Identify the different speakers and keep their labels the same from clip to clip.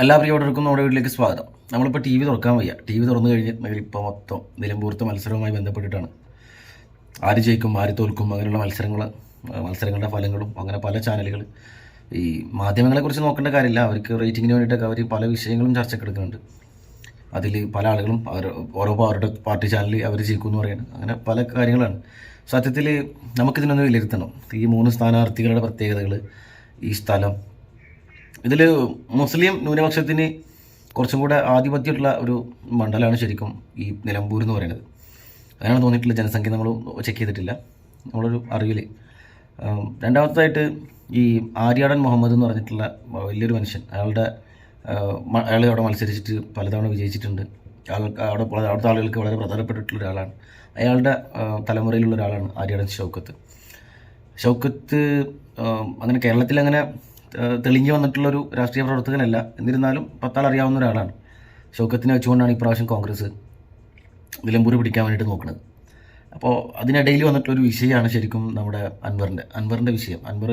Speaker 1: എല്ലാ പ്രിയപ്പെട്ടവർക്കും നമ്മുടെ വീട്ടിലേക്ക് സ്വാഗതം. നമ്മളിപ്പോൾ ടി വി തുറക്കാൻ വയ്യ. ടി വി തുറന്നു കഴിഞ്ഞിട്ടുണ്ടെങ്കിൽ ഇപ്പോൾ മൊത്തം നിലമ്പൂരത്തെ മത്സരവുമായി ബന്ധപ്പെട്ടിട്ടാണ്. ആര് ജയിക്കും, ആര് തോൽക്കും, അങ്ങനെയുള്ള മത്സരങ്ങളുടെ ഫലങ്ങളും അങ്ങനെ പല ചാനലുകൾ. ഈ മാധ്യമങ്ങളെക്കുറിച്ച് നോക്കേണ്ട കാര്യമില്ല, അവർക്ക് റേറ്റിങ്ങിന് വേണ്ടിയിട്ടൊക്കെ അവർ പല വിഷയങ്ങളും ചർച്ചക്കെടുക്കുന്നുണ്ട്. അതിൽ പല ആളുകളും അവരുടെ പാർട്ടി ചാനലിൽ അവർ ജയിക്കും എന്ന് പറയുന്നത്, അങ്ങനെ പല കാര്യങ്ങളാണ്. സത്യത്തിൽ നമുക്കിതിനൊന്ന് വിലയിരുത്തണം. ഈ 3 സ്ഥാനാർത്ഥികളുടെ പ്രത്യേകതകൾ, ഈ സ്ഥലം, ഇതിൽ മുസ്ലിം ന്യൂനപക്ഷത്തിന് കുറച്ചും കൂടെ ആധിപത്യമുള്ള ഒരു മണ്ഡലമാണ് ശരിക്കും ഈ നിലമ്പൂർ എന്ന് പറയുന്നത്. അങ്ങനെയാണ് തോന്നിയിട്ടുള്ള ജനസംഖ്യ നമ്മൾ ചെക്ക് ചെയ്തിട്ടില്ല നമ്മളൊരു അറിവിൽ. രണ്ടാമതായിട്ട് ഈ ആര്യാടൻ മുഹമ്മദ് എന്ന് പറഞ്ഞിട്ടുള്ള വലിയൊരു മനുഷ്യൻ, അയാൾ അവിടെ മത്സരിച്ചിട്ട് പലതവണ വിജയിച്ചിട്ടുണ്ട്. അവിടുത്തെ ആളുകൾക്ക് വളരെ പ്രധാനപ്പെട്ടിട്ടുള്ള ഒരാളാണ്. അയാളുടെ തലമുറയിലുള്ള ഒരാളാണ് ആര്യാടൻ ഷൗക്കത്ത്. അങ്ങനെ കേരളത്തിൽ അങ്ങനെ തെളിഞ്ഞു വന്നിട്ടുള്ളൊരു രാഷ്ട്രീയ പ്രവർത്തകനല്ല, എന്നിരുന്നാലും 10 ആൾ അറിയാവുന്ന ഒരാളാണ്. ഷൗക്കത്തിനെ വെച്ചുകൊണ്ടാണ് ഇപ്രാവശ്യം കോൺഗ്രസ് നിലമ്പൂർ പിടിക്കാൻ വേണ്ടിയിട്ട് നോക്കുന്നത്. അപ്പോൾ അതിനിടയിൽ വന്നിട്ടുള്ളൊരു വിഷയമാണ് ശരിക്കും നമ്മുടെ അൻവറിൻ്റെ വിഷയം. അൻവർ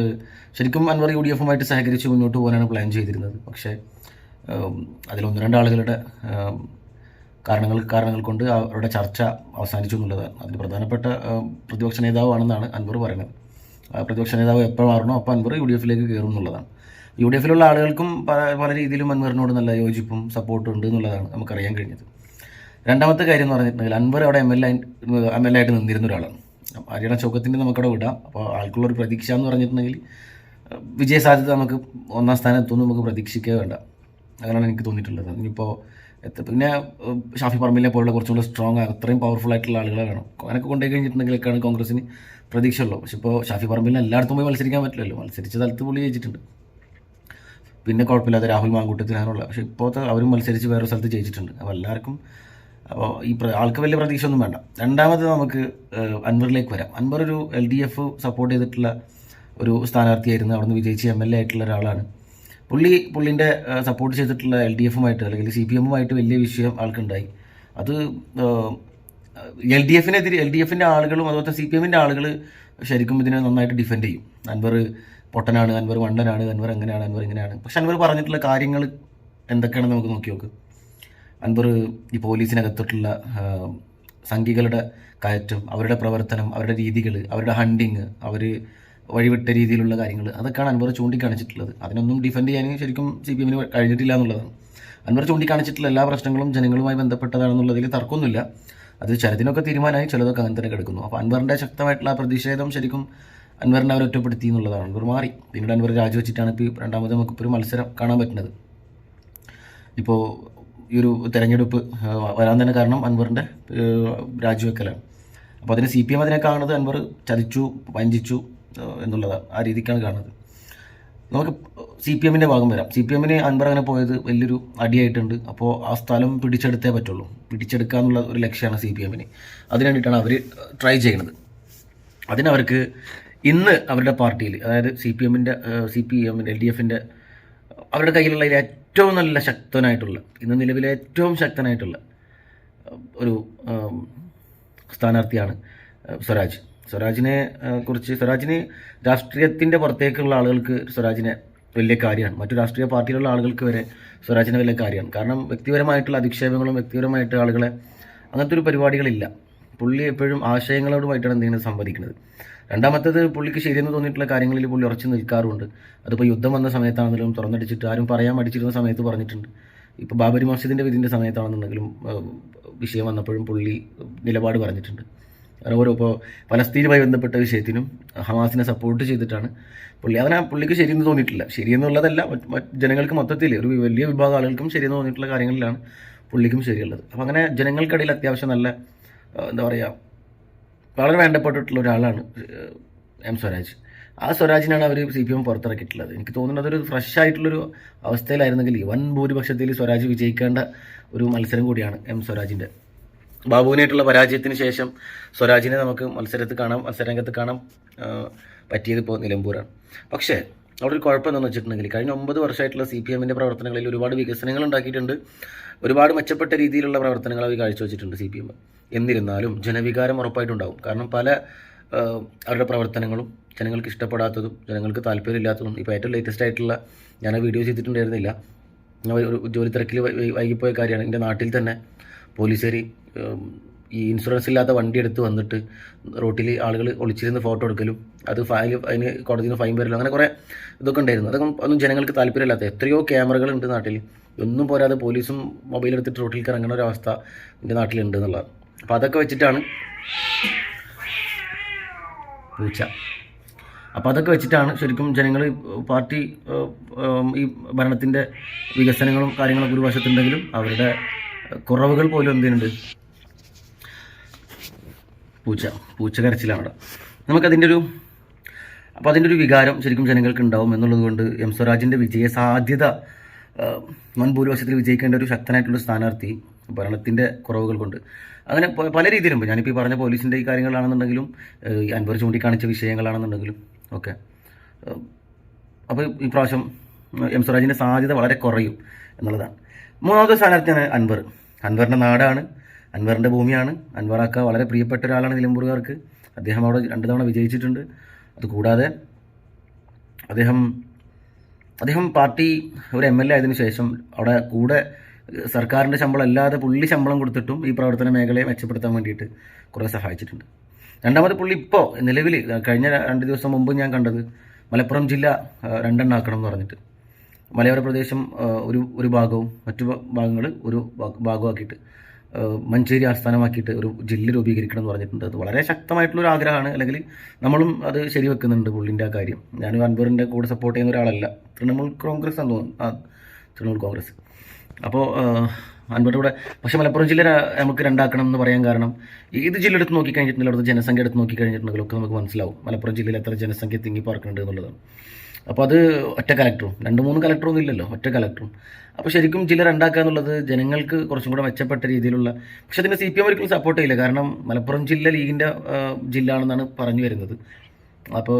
Speaker 1: UDF-ഉമായിട്ട് സഹകരിച്ച് മുന്നോട്ട് പോകാനാണ് പ്ലാൻ ചെയ്തിരുന്നത്. പക്ഷേ അതിൽ 1-2 ആളുകളുടെ കാരണങ്ങൾ കൊണ്ട് അവരുടെ ചർച്ച അവസാനിച്ചു എന്നുള്ളതാണ്. അതിന് പ്രധാനപ്പെട്ട പ്രതിപക്ഷ നേതാവാണെന്നാണ് അൻവർ പറയുന്നത്. പ്രതിപക്ഷ നേതാവ് എപ്പോൾ മാറണോ അപ്പോൾ അൻവർ UDF-ലേക്ക് കയറും എന്നുള്ളതാണ്. UDF-ലുള്ള ആളുകൾക്കും പല രീതിയിലും അൻവറിനോട് നല്ല യോജിപ്പും സപ്പോർട്ടും ഉണ്ട് എന്നുള്ളതാണ് നമുക്കറിയാൻ കഴിഞ്ഞത്. രണ്ടാമത്തെ കാര്യം എന്ന് പറഞ്ഞിട്ടുണ്ടെങ്കിൽ അൻവർ അവിടെ MLA ആയിട്ട് നിന്നിരുന്ന ഒരാളാണ്. ആര്യാടൻ ഷൗക്കത്തിൻ്റെ നമുക്കവിടെ വിടാം. അപ്പോൾ ആൾക്കുള്ളൊരു പ്രതീക്ഷ എന്ന് പറഞ്ഞിട്ടുണ്ടെങ്കിൽ വിജയ സാധ്യത നമുക്ക് 1-ാം സ്ഥാനത്തൊന്നും നമുക്ക് പ്രതീക്ഷിക്കുക വേണ്ട. അങ്ങനെയാണ് എനിക്ക് തോന്നിയിട്ടുള്ളത്. ഇനിയിപ്പോൾ പിന്നെ ഷാഫി പറമ്പിലിനെ പോലുള്ള കുറച്ചുകൂടെ സ്ട്രോങ്, അത്രയും പവർഫുൾ ആയിട്ടുള്ള ആളുകളെ വേണം. അങ്ങനെയൊക്കെ കൊണ്ടുപോയി കഴിഞ്ഞിട്ടുണ്ടെങ്കിലൊക്കെയാണ് കോൺഗ്രസിന് പ്രതീക്ഷയുള്ളൂ. പക്ഷെ ഇപ്പോൾ ഷാഫി പറമ്പിലിന് എല്ലായിടത്തും പോയി മത്സരിക്കാൻ പറ്റില്ലല്ലോ. മത്സരിച്ച സ്ഥലത്ത് പുള്ളി ജയിച്ചിട്ടുണ്ട്. പിന്നെ കുഴപ്പമില്ലാതെ രാഹുൽ മാങ്കൂട്ടത്തിൽ അങ്ങനെയുള്ള, പക്ഷേ ഇപ്പോഴത്തെ അവരും മത്സരിച്ച് വേറെ സ്ഥലത്ത് ജയിച്ചിട്ടുണ്ട്. അപ്പോൾ എല്ലാവർക്കും ആൾക്ക് വലിയ പ്രതീക്ഷ ഒന്നും വേണ്ട. രണ്ടാമത് നമുക്ക് അൻവറിലേക്ക് വരാം. അൻവർ ഒരു LDF സപ്പോർട്ട് ചെയ്തിട്ടുള്ള ഒരു സ്ഥാനാർത്ഥിയായിരുന്നു. അവിടുന്ന് വിജയിച്ച് MLA ആയിട്ടുള്ള ഒരാളാണ്. പുള്ളിൻ്റെ സപ്പോർട്ട് ചെയ്തിട്ടുള്ള LDF-ഉമായിട്ട് അല്ലെങ്കിൽ CPM-ഉമായിട്ട് വലിയ വിഷയം ആൾക്കുണ്ടായി. അത് LDF-ൻ്റെ ആളുകളും അതുപോലെ CPM-ൻ്റെ ആളുകൾ ശരിക്കും ഇതിനെ നന്നായിട്ട് ഡിഫെൻഡ് ചെയ്യും. അൻവർ പൊട്ടനാണ്, അൻവർ മണ്ടനാണ്, അൻവർ എങ്ങനെയാണ്, അൻവർ ഇങ്ങനെയാണ്. പക്ഷെ അൻവർ പറഞ്ഞിട്ടുള്ള കാര്യങ്ങൾ എന്തൊക്കെയാണെന്ന് നമുക്ക് നോക്കി നോക്ക്. അൻവർ ഈ പോലീസിനകത്തോട്ടുള്ള സംഘികളുടെ കയറ്റം, അവരുടെ പ്രവർത്തനം, അവരുടെ രീതികൾ, അവരുടെ ഹണ്ടിങ്, അവർ വഴിവിട്ട രീതിയിലുള്ള കാര്യങ്ങൾ, അതൊക്കെയാണ് അൻവർ ചൂണ്ടിക്കാണിച്ചിട്ടുള്ളത്. അതിനൊന്നും ഡിഫെൻഡ് ചെയ്യാൻ ശരിക്കും CPM-ന് കഴിഞ്ഞിട്ടില്ല എന്നുള്ളതാണ്. അൻവർ ചൂണ്ടിക്കാണിച്ചിട്ടുള്ള എല്ലാ പ്രശ്നങ്ങളും ജനങ്ങളുമായി ബന്ധപ്പെട്ടതാണെന്നുള്ളതിൽ തർക്കമൊന്നുമില്ല. അത് ചിലതിനൊക്കെ തീരുമാനമായി, ചിലതൊക്കെ അങ്ങനെ തന്നെ കിടക്കുന്നു. അപ്പോൾ അൻവറിൻ്റെ ശക്തമായിട്ടുള്ള പ്രതിഷേധം ശരിക്കും അൻവറിനെ അവർ ഒറ്റപ്പെടുത്തി എന്നുള്ളതാണ്. അൻവർ മാറി. പിന്നീട് അൻവർ രാജിവെച്ചിട്ടാണ് ഇപ്പോൾ രണ്ടാമത് നമുക്കിപ്പോൾ ഒരു മത്സരം കാണാൻ പറ്റുന്നത്. ഇപ്പോൾ ഈ ഒരു തെരഞ്ഞെടുപ്പ് വരാൻ തന്നെ കാരണം അൻവറിൻ്റെ രാജിവെക്കലാണ്. അപ്പോൾ അതിന് CPM അതിനെ കാണുന്നത് അൻവർ ചതിച്ചു, വഞ്ചിച്ചു എന്നുള്ളതാണ്. ആ രീതിക്കാണ് കാണുന്നത്. നമുക്ക് CPM-ൻ്റെ ഭാഗം വരാം. CPM-ന് അൻവർ അങ്ങനെ പോയത് വലിയൊരു അടിയായിട്ടുണ്ട്. അപ്പോൾ ആ സ്ഥലം പിടിച്ചെടുത്തേ പറ്റുള്ളൂ. പിടിച്ചെടുക്കുക എന്നുള്ള ഒരു ലക്ഷ്യമാണ് CPM-ന്. അതിന് വേണ്ടിയിട്ടാണ് അവർ ട്രൈ ചെയ്യുന്നത്. അതിനവർക്ക് ഇന്ന് അവരുടെ പാർട്ടിയിൽ, അതായത് CPM-ൻ്റെ LDF-ൻ്റെ അവരുടെ കയ്യിലുള്ള ഏറ്റവും നല്ല ശക്തനായിട്ടുള്ള, ഇന്ന് നിലവിലെ ഏറ്റവും ശക്തനായിട്ടുള്ള ഒരു സ്ഥാനാർത്ഥിയാണ് സ്വരാജിന് രാഷ്ട്രീയത്തിൻ്റെ പുറത്തേക്കുള്ള ആളുകൾക്ക് സ്വരാജിനെ വലിയ കാര്യമാണ്. മറ്റു രാഷ്ട്രീയ പാർട്ടിയിലുള്ള ആളുകൾക്ക് വരെ സ്വരാജിനെ വലിയ കാര്യമാണ്. കാരണം വ്യക്തിപരമായിട്ടുള്ള അധിക്ഷേപങ്ങളും വ്യക്തിപരമായിട്ട് ആളുകളെ അങ്ങനത്തെ ഒരു പരിപാടികളില്ല. പുള്ളി എപ്പോഴും ആശയങ്ങളോടുമായിട്ടാണ് എന്തെങ്കിലും സംവദിക്കുന്നത്. രണ്ടാമത്തേത്, പുള്ളിക്ക് ശരിയെന്ന് തോന്നിയിട്ടുള്ള കാര്യങ്ങളിൽ പുള്ളി ഉറച്ചു നിൽക്കാറുണ്ട്. അതിപ്പോൾ യുദ്ധം വന്ന സമയത്താണെങ്കിലും തുറന്നടിച്ചിട്ട് ആരും പറയാൻ മടിച്ചിരുന്ന സമയത്ത് പറഞ്ഞിട്ടുണ്ട്. ഇപ്പോൾ ബാബരി മസ്ജിദിൻ്റെ വിധിൻ്റെ സമയത്താണെന്നുണ്ടെങ്കിലും വിഷയം വന്നപ്പോഴും പുള്ളി നിലപാട് പറഞ്ഞിട്ടുണ്ട്. ഇപ്പോൾ പലസ്തീനുമായി ബന്ധപ്പെട്ട വിഷയത്തിനും ഹമാസിനെ സപ്പോർട്ട് ചെയ്തിട്ടാണ് പുള്ളിക്ക് ശരിയെന്ന് തോന്നിയിട്ടില്ല. ശരിയെന്നുള്ളതല്ല, ജനങ്ങൾക്ക് മൊത്തത്തിൽ ഒരു വലിയ വിഭാഗം ആളുകൾക്കും ശരിയെന്ന് തോന്നിയിട്ടുള്ള കാര്യങ്ങളിലാണ് പുള്ളിക്കും ശരിയുള്ളത്. അപ്പോൾ അങ്ങനെ ജനങ്ങൾക്കിടയിൽ അത്യാവശ്യം നല്ല എന്താ പറയുക, വളരെ വേണ്ടപ്പെട്ടിട്ടുള്ള ഒരാളാണ് സ്വരാജ്. ആ സ്വരാജിനാണ് അവർ CPM പുറത്തിറക്കിയിട്ടുള്ളത്. എനിക്ക് തോന്നുന്നത് അതൊരു ഫ്രഷ് ആയിട്ടുള്ളൊരു അവസ്ഥയിലായിരുന്നെങ്കിൽ വൻ ഭൂരിപക്ഷത്തിൽ സ്വരാജ് വിജയിക്കേണ്ട ഒരു മത്സരം കൂടിയാണ് സ്വരാജിൻ്റെ. ബാബുവിനായിട്ടുള്ള പരാജയത്തിന് ശേഷം സ്വരാജിനെ നമുക്ക് മത്സരരംഗത്ത് കാണാൻ പറ്റിയത് ഇപ്പോൾ നിലമ്പൂരാണ്. പക്ഷേ അവിടെ ഒരു കുഴപ്പം എന്താണെന്ന് വെച്ചിട്ടുണ്ടെങ്കിൽ കഴിഞ്ഞ 9 വർഷമായിട്ടുള്ള CPM-ൻ്റെ പ്രവർത്തനങ്ങളിൽ ഒരുപാട് വികസനങ്ങൾ ഉണ്ടാക്കിയിട്ടുണ്ട്. ഒരുപാട് മെച്ചപ്പെട്ട രീതിയിലുള്ള പ്രവർത്തനങ്ങൾ അവർ കാഴ്ചവെച്ചിട്ടുണ്ട് CPM. എന്നിരുന്നാലും ജനവികാരം ഉറപ്പായിട്ടുണ്ടാകും. കാരണം പല അവരുടെ പ്രവർത്തനങ്ങളും ജനങ്ങൾക്ക് ഇഷ്ടപ്പെടാത്തതും ജനങ്ങൾക്ക് താല്പര്യമില്ലാത്തതും, ഇപ്പോൾ ഏറ്റവും ലേറ്റസ്റ്റ് ആയിട്ടുള്ള, ഞാൻ വീഡിയോ ചെയ്തിട്ടുണ്ടായിരുന്നില്ല, ഞാൻ ഒരു ജോലി തിരക്കിൽ വൈകിപ്പോയ കാര്യമാണ്. എൻ്റെ നാട്ടിൽ തന്നെ പോലീസുകാർ ഈ ഇൻഷുറൻസ് ഇല്ലാത്ത വണ്ടി എടുത്ത് വന്നിട്ട് റോട്ടിൽ ആളുകൾ ഒളിച്ചിരുന്ന് ഫോട്ടോ എടുക്കലും അതിന് കോടതിയിൽ നിന്ന് ഫൈൻ വരലും അങ്ങനെ കുറേ ഇതൊക്കെ ഉണ്ടായിരുന്നു. അതൊക്കെ ഒന്നും ജനങ്ങൾക്ക് താല്പര്യമില്ലാത്ത എത്രയോ ക്യാമറകളുണ്ട് നാട്ടിൽ. ഒന്നും പോരാതെ പോലീസും മൊബൈൽ എടുത്തിട്ട് റോട്ടിൽ ഇറങ്ങുന്ന ഒരു അവസ്ഥ എൻ്റെ നാട്ടിലുണ്ട് എന്നുള്ളതാണ്. അപ്പോൾ അതൊക്കെ വെച്ചിട്ടാണ് ശരിക്കും ജനങ്ങൾ പാർട്ടി ഈ ഭരണത്തിൻ്റെ വികസനങ്ങളും കാര്യങ്ങളൊക്കെ ഒരു വശത്തുണ്ടെങ്കിലും അവരുടെ കുറവുകൾ പോലും എന്തിനുണ്ട്, പൂച്ച കരച്ചിലാണ് അവിടെ. നമുക്കതിൻ്റെ ഒരു വികാരം ശരിക്കും ജനങ്ങൾക്ക് ഉണ്ടാവും എന്നുള്ളത് കൊണ്ട് എം സ്വരാജിൻ്റെ വിജയ സാധ്യത ഭൂരിപക്ഷത്തിൽ വിജയിക്കേണ്ട ഒരു ശക്തനായിട്ടുള്ള സ്ഥാനാർത്ഥി ഭരണത്തിൻ്റെ കുറവുകൾ കൊണ്ട് അങ്ങനെ പല രീതിയിലും ഞാനിപ്പോൾ ഈ പറഞ്ഞ പോലീസിൻ്റെ ഈ കാര്യങ്ങളാണെന്നുണ്ടെങ്കിലും അൻവർ ചൂണ്ടിക്കാണിച്ച വിഷയങ്ങളാണെന്നുണ്ടെങ്കിലും ഒക്കെ. അപ്പോൾ ഈ പ്രാവശ്യം എം സ്വരാജിൻ്റെ സാധ്യത വളരെ കുറയും എന്നുള്ളതാണ്. മൂന്നാമത്തെ സ്ഥാനാർത്ഥിയാണ് അൻവറിൻ്റെ നാടാണ്, അൻവറിൻ്റെ ഭൂമിയാണ്. അൻവറാക്ക വളരെ പ്രിയപ്പെട്ട ഒരാളാണ് നിലമ്പൂർകാർക്ക്. അദ്ദേഹം അവിടെ 2 തവണ വിജയിച്ചിട്ടുണ്ട്. അതുകൂടാതെ അദ്ദേഹം പാർട്ടി ഒരു MLA ആയതിനു ശേഷം അവിടെ കൂടെ സർക്കാരിൻ്റെ ശമ്പളം അല്ലാതെ പുള്ളി ശമ്പളം കൊടുത്തിട്ടും ഈ പ്രവർത്തന മേഖലയെ മെച്ചപ്പെടുത്താൻ വേണ്ടിയിട്ട് കുറേ സഹായിച്ചിട്ടുണ്ട്. രണ്ടാമത് പുള്ളി ഇപ്പോൾ നിലവിൽ കഴിഞ്ഞ 2 ദിവസം മുമ്പ് ഞാൻ കണ്ടത് മലപ്പുറം ജില്ല 2 ആക്കണം എന്ന് പറഞ്ഞിട്ട് മലയോര പ്രദേശം ഒരു ഭാഗവും മറ്റു ഭാഗങ്ങൾ ഒരു ഭാഗമാക്കിയിട്ട് മഞ്ചേരി ആസ്ഥാനമാക്കിയിട്ട് ഒരു ജില്ല രൂപീകരിക്കണം എന്ന് പറഞ്ഞിട്ടുണ്ട്. അത് വളരെ ശക്തമായിട്ടുള്ളൊരു ആഗ്രഹമാണ്. അല്ലെങ്കിൽ നമ്മളും അത് ശരിവെക്കുന്നുണ്ട് പുള്ളിൻ്റെ ആ കാര്യം. ഞാനും അൻവറിൻ്റെ കൂടെ സപ്പോർട്ട് ചെയ്യുന്ന ഒരാളല്ല. തൃണമൂൽ കോൺഗ്രസ് എന്ന് തോന്നുന്നു, തൃണമൂൽ കോൺഗ്രസ്. അപ്പോൾ അൻവറിൻ്റെ കൂടെ പക്ഷേ മലപ്പുറം ജില്ല നമുക്ക് 2 ആക്കണം എന്ന് പറയാൻ കാരണം ഏത് ജില്ല എടുത്ത് നോക്കിക്കഴിഞ്ഞിട്ടുണ്ടെങ്കിൽ അവിടുത്തെ ജനസംഖ്യ എടുത്ത് നോക്കിക്കഴിഞ്ഞിട്ടുണ്ടെങ്കിലൊക്കെ നമുക്ക് മനസ്സിലാവും മലപ്പുറം ജില്ലയിൽ എത്ര ജനസംഖ്യ തിങ്ങി പാർക്കുന്നുണ്ട് എന്നുള്ളതാണ്. അപ്പോൾ അത് ഒറ്റ കലക്ടറും 2-3 കലക്ടറൊന്നും ഇല്ലല്ലോ, ഒറ്റ കലക്ടറും. അപ്പോൾ ശരിക്കും ജില്ല 2 ആക്കുക എന്നുള്ളത് ജനങ്ങൾക്ക് കുറച്ചും കൂടെ മെച്ചപ്പെട്ട രീതിയിലുള്ള, പക്ഷേ അതിന് CPM ഒരിക്കലും സപ്പോർട്ട് ചെയ്യില്ല. കാരണം മലപ്പുറം ജില്ല ലീഗിൻ്റെ ജില്ല ആണെന്നാണ് പറഞ്ഞു വരുന്നത്. അപ്പോൾ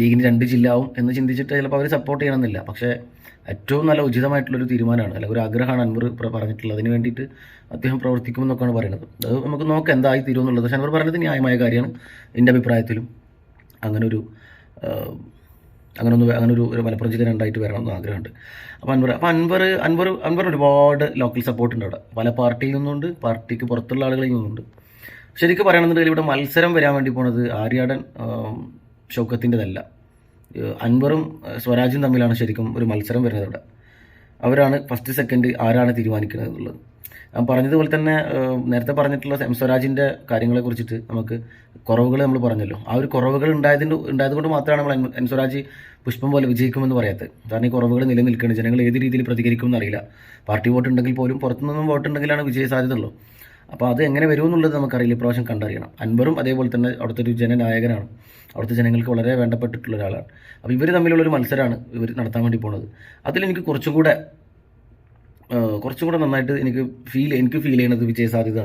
Speaker 1: ലീഗിന് 2 ജില്ല ആവും എന്ന് ചിന്തിച്ചിട്ട് ചിലപ്പോൾ അവർ സപ്പോർട്ട് ചെയ്യണമെന്നില്ല. പക്ഷേ ഏറ്റവും നല്ല ഉചിതമായിട്ടുള്ളൊരു തീരുമാനമാണ്, അല്ലെങ്കിൽ ഒരു ആഗ്രഹമാണ് അൻവർ പറഞ്ഞിട്ടുള്ളത്. അതിന് വേണ്ടിയിട്ട് അദ്ദേഹം പ്രവർത്തിക്കുമെന്നൊക്കെയാണ് പറയുന്നത്. അത് നമുക്ക് നോക്കാം എന്തായി തീരുമെന്നുള്ളത്. പക്ഷേ അൻവർ പറഞ്ഞത് ന്യായമായ കാര്യമാണ് എൻ്റെ അഭിപ്രായത്തിലും. അങ്ങനൊരു മലപ്പുറം ജില്ല 2 ആയിട്ട് വരണമെന്ന് ആഗ്രഹമുണ്ട്. അപ്പോൾ അൻവർ ഒരുപാട് ലോക്കൽ സപ്പോർട്ടുണ്ട് അവിടെ. പല പാർട്ടിയിൽ നിന്നുണ്ട്, പാർട്ടിക്ക് പുറത്തുള്ള ആളുകളിൽ നിന്നുണ്ട്. ശരിക്കും പറയുകയാണെന്നുണ്ടെങ്കിൽ ഇവിടെ മത്സരം വരാൻ വേണ്ടി പോണത് ആര്യാടൻ ഷൗക്കത്തിൻ്റെതല്ല, അൻവറും സ്വരാജും തമ്മിലാണ് ശരിക്കും ഒരു മത്സരം വരുന്നത് ഇവിടെ. അവരാണ് ഫസ്റ്റ് സെക്കൻഡ് ആരാണ് തീരുമാനിക്കുന്നത് എന്നുള്ളത്. ഞാൻ പറഞ്ഞതുപോലെ തന്നെ നേരത്തെ പറഞ്ഞിട്ടുള്ള എം സ്വരാജിൻ്റെ കാര്യങ്ങളെ കുറിച്ചിട്ട് നമുക്ക് കുറവുകൾ നമ്മൾ പറഞ്ഞല്ലോ. ആ ഒരു കുറവുകൾ ഉണ്ടായതുകൊണ്ട് മാത്രമാണ് നമ്മൾ എം സ്വരാജ് പുഷ്പം പോലെ വിജയിക്കുമെന്ന് പറയാത്തത്. കാരണം ഈ കുറവുകൾ നിലനിൽക്കുന്നത് ജനങ്ങൾ ഏത് രീതിയിൽ പ്രതികരിക്കുമെന്ന് അറിയില്ല. പാർട്ടി വോട്ട് ഉണ്ടെങ്കിൽ പോലും പുറത്തുനിന്നും വോട്ട് ഉണ്ടെങ്കിലാണ് വിജയ സാധ്യതയുള്ളൂ. അപ്പോൾ അത് എങ്ങനെ വരുമെന്നുള്ളത് നമുക്കറിയില്ല, ഇപ്രാവശ്യം കണ്ടറിയണം. അൻവറും അതേപോലെ തന്നെ അവിടുത്തെ ഒരു ജനനായകനാണ്, അവിടുത്തെ ജനങ്ങൾക്ക് വളരെ വേണ്ടപ്പെട്ടിട്ടുള്ള ഒരാളാണ്. അപ്പോൾ ഇവർ തമ്മിലുള്ളൊരു മത്സരമാണ് ഇവർ നടത്താൻ വേണ്ടി പോണത്. അതിലെനിക്ക് കുറച്ചും കൂടെ നന്നായിട്ട് എനിക്ക് ഫീൽ ചെയ്യണത് വിജയ സാധ്യത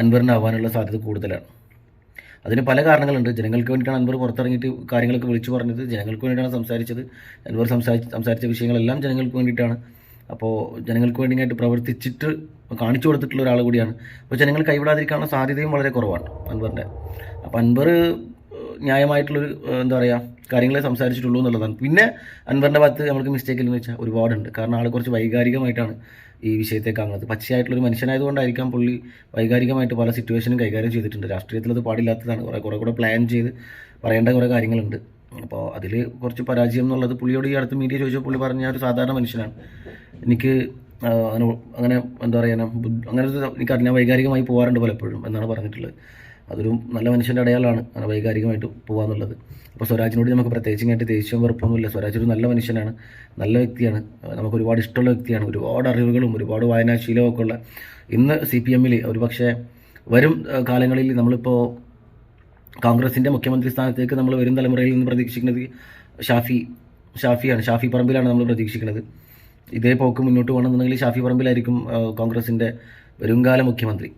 Speaker 1: അൻവറിനാവാനുള്ള സാധ്യത കൂടുതലാണ്. അതിന് പല കാരണങ്ങളുണ്ട്. ജനങ്ങൾക്ക് വേണ്ടിയിട്ടാണ് അൻവർ പുറത്തിറങ്ങിയിട്ട് കാര്യങ്ങളൊക്കെ വിളിച്ചു പറഞ്ഞത്, ജനങ്ങൾക്ക് വേണ്ടിയിട്ടാണ് സംസാരിച്ചത്. അൻവർ സംസാരിച്ച വിഷയങ്ങളെല്ലാം ജനങ്ങൾക്ക് വേണ്ടിയിട്ടാണ്. അപ്പോൾ ജനങ്ങൾക്ക് വേണ്ടിയായിട്ട് പ്രവർത്തിച്ചിട്ട് കാണിച്ചു കൊടുത്തിട്ടുള്ള ഒരാൾ കൂടിയാണ്. അപ്പോൾ ജനങ്ങൾ കൈവിടാതിരിക്കാനുള്ള സാധ്യതയും വളരെ കുറവാണ് അൻവറിൻ്റെ. അപ്പോൾ അൻവർ ന്യായമായിട്ടുള്ളൊരു കാര്യങ്ങളെ സംസാരിച്ചിട്ടുള്ളൂ എന്നുള്ളതാണ്. പിന്നെ അൻവറിൻ്റെ ഭാഗത്ത് നമുക്ക് മിസ്റ്റേക്ക് ഇല്ലെന്ന് വെച്ചാൽ ഒരുപാടുണ്ട്. കാരണം ആൾ കുറച്ച് വൈകാരികമായിട്ടാണ് ഈ വിഷയത്തെ കാണുന്നത്. പച്ചയായിട്ടുള്ളൊരു മനുഷ്യനായതുകൊണ്ടായിരിക്കാം പുള്ളി വൈകാരികമായിട്ട് പല സിറ്റുവേഷനും കൈകാര്യം ചെയ്തിട്ടുണ്ട്. രാഷ്ട്രീയത്തിൽ അത് പാടില്ലാത്തതാണ്. കുറേ കൂടെ പ്ലാൻ ചെയ്ത് പറയേണ്ട കുറേ കാര്യങ്ങളുണ്ട്. അപ്പോൾ അതിൽ കുറച്ച് പരാജയം എന്നുള്ളത് പുള്ളിയോട് ഈ അടുത്ത് മീഡിയ ചോദിച്ചപ്പോൾ പുള്ളി പറഞ്ഞ ഒരു സാധാരണ മനുഷ്യനാണ്, എനിക്ക് അങ്ങനെ അങ്ങനെ എനിക്കറിയാം, വൈകാരികമായി പോകാറുണ്ട് പലപ്പോഴും എന്നാണ് പറഞ്ഞിട്ടുള്ളത്. അതൊരു നല്ല മനുഷ്യൻ്റെ അടയാളമാണ് അങ്ങനെ വൈകാരികമായിട്ട് പോകാന്നുള്ളത്. അപ്പോൾ സ്വരാജിനോട് നമുക്ക് പ്രത്യേകിച്ചായിട്ട് ദേഷ്യവും വെറുപ്പൊന്നുമില്ല. സ്വരാജ് ഒരു നല്ല മനുഷ്യനാണ്, നല്ല വ്യക്തിയാണ്, നമുക്ക് ഒരുപാട് ഇഷ്ടമുള്ള വ്യക്തിയാണ്. ഒരുപാട് അറിവുകളും ഒരുപാട് വായനാശീലവും ഒക്കെ ഉള്ള ഇന്ന് CPM ഒരു പക്ഷേ വരും കാലങ്ങളിൽ നമ്മളിപ്പോൾ കോൺഗ്രസിൻ്റെ മുഖ്യമന്ത്രി സ്ഥാനത്തേക്ക് നമ്മൾ വരും തലമുറയിൽ നിന്ന് പ്രതീക്ഷിക്കുന്നത് ഷാഫി പറമ്പിലാണ് നമ്മൾ പ്രതീക്ഷിക്കുന്നത്. ഇതേ പോക്ക് മുന്നോട്ട് പോകണമെന്നുണ്ടെങ്കിൽ ഷാഫി പറമ്പിലായിരിക്കും കോൺഗ്രസിൻ്റെ വരുംകാല മുഖ്യമന്ത്രി.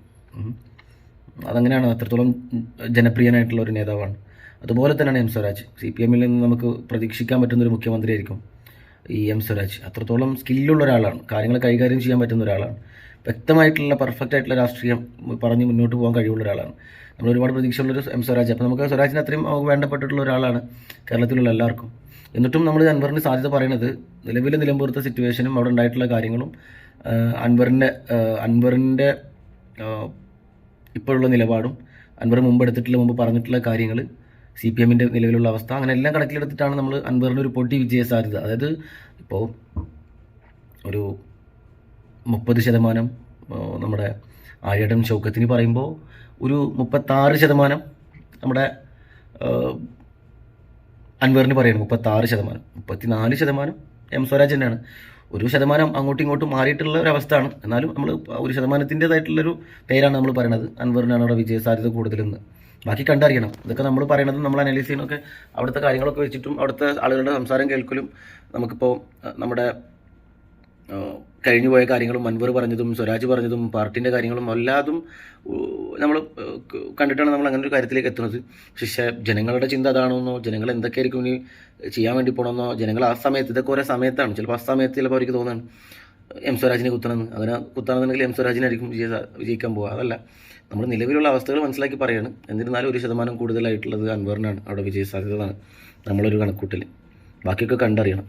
Speaker 1: അതങ്ങനെയാണ്, അത്രത്തോളം ജനപ്രിയനായിട്ടുള്ള ഒരു നേതാവാണ്. അതുപോലെ തന്നെയാണ് എം സ്വരാജ്. CPM നിന്ന് നമുക്ക് പ്രതീക്ഷിക്കാൻ പറ്റുന്നൊരു മുഖ്യമന്ത്രിയായിരിക്കും ഈ എം സ്വരാജ്. അത്രത്തോളം സ്കില്ലുള്ള ഒരാളാണ്, കാര്യങ്ങൾ കൈകാര്യം ചെയ്യാൻ പറ്റുന്ന ഒരാളാണ്, വ്യക്തമായിട്ടുള്ള പെർഫെക്റ്റ് ആയിട്ടുള്ള രാഷ്ട്രീയം പറഞ്ഞ് മുന്നോട്ട് പോകാൻ കഴിവുള്ള ഒരാളാണ്. നമ്മൾ ഒരുപാട് പ്രതീക്ഷയുള്ളൊരു എം സ്വരാജ്. അപ്പോൾ നമുക്ക് സ്വരാജിന് അത്രയും വേണ്ടപ്പെട്ടിട്ടുള്ള ഒരാളാണ് കേരളത്തിലുള്ള എല്ലാവർക്കും. എന്നിട്ടും നമ്മൾ അൻവറിന് സാധ്യത പറയുന്നത് നിലവിലെ നിലമ്പൂരത്തെ സിറ്റുവേഷനും അവിടെ ഉണ്ടായിട്ടുള്ള കാര്യങ്ങളും അൻവറിൻ്റെ ഇപ്പോഴുള്ള നിലപാടും അൻവർ മുമ്പ് പറഞ്ഞിട്ടുള്ള കാര്യങ്ങൾ CPM നിലവിലുള്ള അവസ്ഥ അങ്ങനെ എല്ലാം കണക്കിലെടുത്തിട്ടാണ് നമ്മൾ അൻവറിന് ഒരു പൊട്ടി വിജയ സാധ്യത. അതായത് ഇപ്പോൾ ഒരു 30% നമ്മുടെ ആര്യടൻ ഷൗക്കത്തിന് പറയുമ്പോൾ ഒരു 36% നമ്മുടെ അൻവറിന് പറയുന്നത് 36%, 34% എം സ്വരാജ് തന്നെയാണ്. 1% അങ്ങോട്ടും ഇങ്ങോട്ടും മാറിയിട്ടുള്ള ഒരവസ്ഥയാണ്. എന്നാലും നമ്മൾ 1%ൻ്റേതായിട്ടുള്ളൊരു പേരാണ് നമ്മൾ പറയണത്. അൻവറിനാണ് അവിടെ വിജയ സാധ്യത കൂടുതലെന്ന്. ബാക്കി കണ്ടറിയണം. ഇതൊക്കെ നമ്മൾ പറയണത് നമ്മൾ അനലൈസ് ചെയ്യുന്നതൊക്കെ അവിടുത്തെ കാര്യങ്ങളൊക്കെ വെച്ചിട്ടും അവിടുത്തെ ആളുകളുടെ സംസാരം കേൾക്കലും നമുക്കിപ്പോൾ നമ്മുടെ കഴിഞ്ഞു പോയ കാര്യങ്ങളും അൻവർ പറഞ്ഞതും സ്വരാജ് പറഞ്ഞതും പാർട്ടിൻ്റെ കാര്യങ്ങളും എല്ലാതും നമ്മൾ കണ്ടിട്ടാണ് നമ്മൾ അങ്ങനെ ഒരു കാര്യത്തിലേക്ക് എത്തുന്നത്. പക്ഷേ ജനങ്ങളുടെ ചിന്ത അതാണെന്നോ ജനങ്ങൾ എന്തൊക്കെയായിരിക്കും ഇനി ചെയ്യാൻ വേണ്ടി പോകണമെന്നോ ജനങ്ങൾ ആ സമയത്ത് ഇതൊക്കെ ഓരോ സമയത്താണ്. ചിലപ്പോൾ ആ സമയത്ത് ചിലപ്പോൾ അവർക്ക് തോന്നാണ് എം സ്വരാജിനെ കുത്തണമെന്ന്. അങ്ങനെ കുത്തണമെന്നുണ്ടെങ്കിൽ എം സ്വരാജിനായിരിക്കും വിജയിക്കാൻ പോകുക. അതല്ല, നമ്മൾ നിലവിലുള്ള അവസ്ഥകൾ മനസ്സിലാക്കി പറയാണ്. എന്നിരുന്നാലും 1% കൂടുതലായിട്ടുള്ളത് അൻവറിനാണ് അവിടെ വിജയ സാധ്യത നമ്മളൊരു കണക്കൂട്ടൽ. ബാക്കിയൊക്കെ കണ്ടറിയണം.